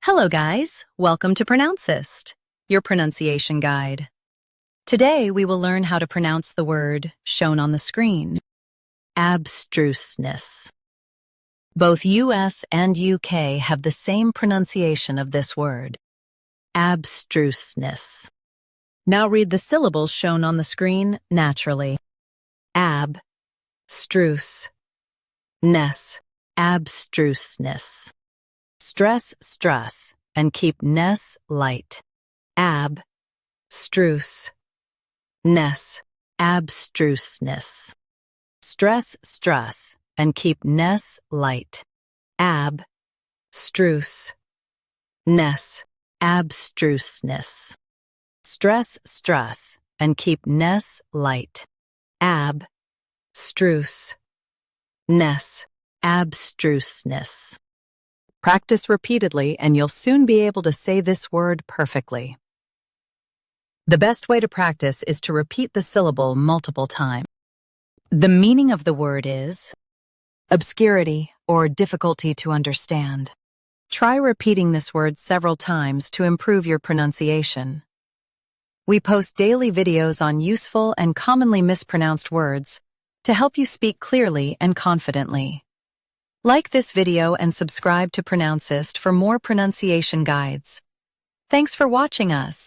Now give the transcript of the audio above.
Hello guys, welcome to Pronouncist, your pronunciation guide. Today we will learn how to pronounce the word shown on the screen, abstruseness. Both US and UK have the same pronunciation of this word, abstruseness. Now read the syllables shown on the screen naturally. Ab, strus, ness, abstruseness. Stress, stress, and keep ness light. Ab, strus, ness, abstruseness. Stress, stress, and keep ness light. Ab, strus, ness, abstruseness. Stress, stress, and keep ness light. Ab, strus, ness, abstruseness. Practice repeatedly and you'll soon be able to say this word perfectly. The best way to practice is to repeat the syllable multiple times. The meaning of the word is obscurity or difficulty to understand. Try repeating this word several times to improve your pronunciation. We post daily videos on useful and commonly mispronounced words to help you speak clearly and confidently. Like this video and subscribe to Pronouncist for more pronunciation guides. Thanks for watching us.